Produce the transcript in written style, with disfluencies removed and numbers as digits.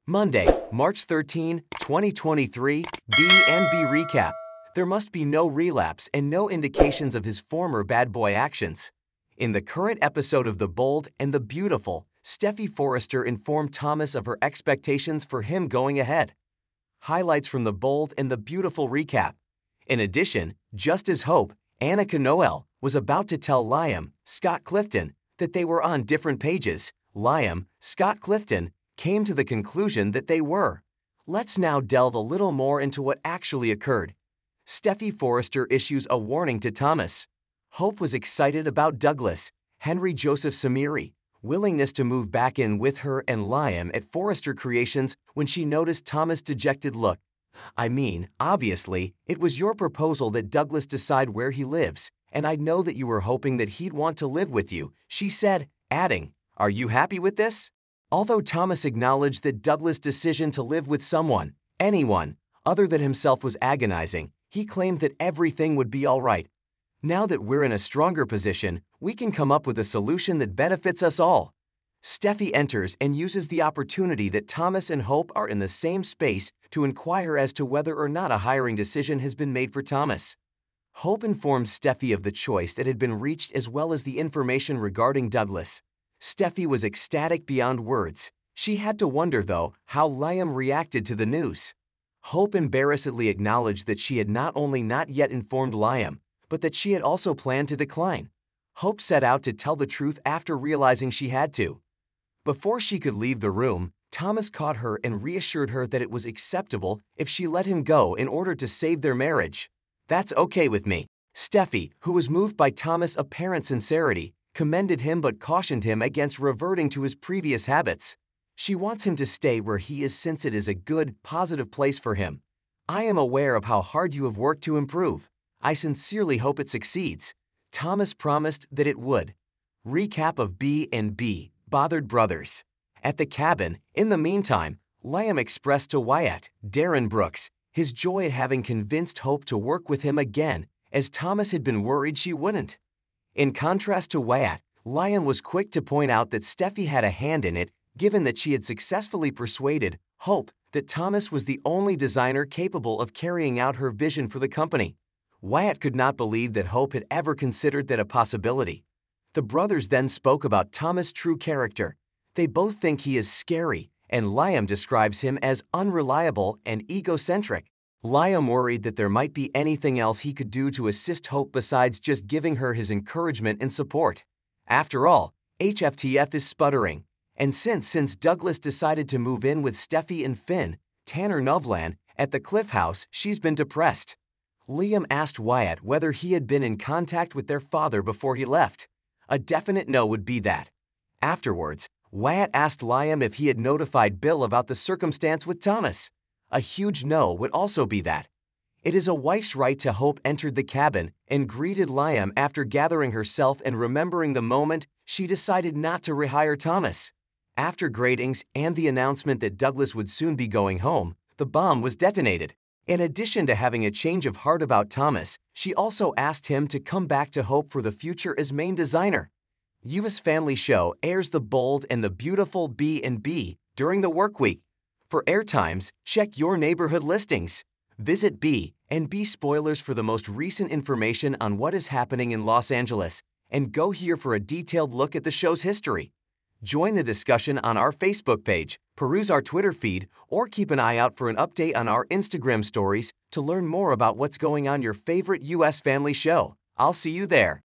Monday, March 13, 2023, B&B Recap. There must be no relapse and no indications of his former bad boy actions. In the current episode of The Bold and the Beautiful, Steffy Forrester informed Thomas of her expectations for him going ahead. Highlights from The Bold and the Beautiful recap. In addition, just as Hope, Annika Noel, was about to tell Liam, Scott Clifton, that they were on different pages, Liam, Scott Clifton, came to the conclusion that they were. Let's now delve a little more into what actually occurred. Steffy Forrester issues a warning to Thomas. Hope was excited about Douglas, Henry Joseph Samiri, willingness to move back in with her and Liam at Forrester Creations when she noticed Thomas' dejected look. I mean, obviously, it was your proposal that Douglas decide where he lives, and I know that you were hoping that he'd want to live with you, she said, adding, "Are you happy with this?" Although Thomas acknowledged that Douglas' decision to live with someone, anyone, other than himself was agonizing, he claimed that everything would be all right. Now that we're in a stronger position, we can come up with a solution that benefits us all. Steffy enters and uses the opportunity that Thomas and Hope are in the same space to inquire as to whether or not a hiring decision has been made for Thomas. Hope informs Steffy of the choice that had been reached as well as the information regarding Douglas. Steffy was ecstatic beyond words. She had to wonder, though, how Liam reacted to the news. Hope embarrassedly acknowledged that she had not only not yet informed Liam, but that she had also planned to decline. Hope set out to tell the truth after realizing she had to. Before she could leave the room, Thomas caught her and reassured her that it was acceptable if she let him go in order to save their marriage. "That's okay with me." Steffy, who was moved by Thomas' apparent sincerity, commended him but cautioned him against reverting to his previous habits. She wants him to stay where he is since it is a good, positive place for him. "I am aware of how hard you have worked to improve. I sincerely hope it succeeds." Thomas promised that it would. Recap of B&B, Bothered Brothers. At the cabin, in the meantime, Liam expressed to Wyatt, Darren Brooks, his joy at having convinced Hope to work with him again, as Thomas had been worried she wouldn't. In contrast to Wyatt, Liam was quick to point out that Steffy had a hand in it, given that she had successfully persuaded Hope that Thomas was the only designer capable of carrying out her vision for the company. Wyatt could not believe that Hope had ever considered that a possibility. The brothers then spoke about Thomas' true character. They both think he is scary, and Liam describes him as unreliable and egocentric. Liam worried that there might be anything else he could do to assist Hope besides just giving her his encouragement and support. After all, HFTF is sputtering. And since Douglas decided to move in with Steffy and Finn, Tanner Novlan, at the Cliff House, she's been depressed. Liam asked Wyatt whether he had been in contact with their father before he left. A definite no would be that. Afterwards, Wyatt asked Liam if he had notified Bill about the circumstance with Thomas. A huge no would also be that. It is a wife's right to Hope entered the cabin and greeted Liam after gathering herself and remembering the moment she decided not to rehire Thomas. After gratings and the announcement that Douglas would soon be going home, the bomb was detonated. In addition to having a change of heart about Thomas, she also asked him to come back to Hope for the future as main designer. U.S. Family Show airs The Bold and the Beautiful B&B during the work week. For airtimes, check your neighborhood listings. Visit B&B Spoilers for the most recent information on what is happening in Los Angeles, and go here for a detailed look at the show's history. Join the discussion on our Facebook page, peruse our Twitter feed, or keep an eye out for an update on our Instagram stories to learn more about what's going on your favorite U.S. Family Show. I'll see you there.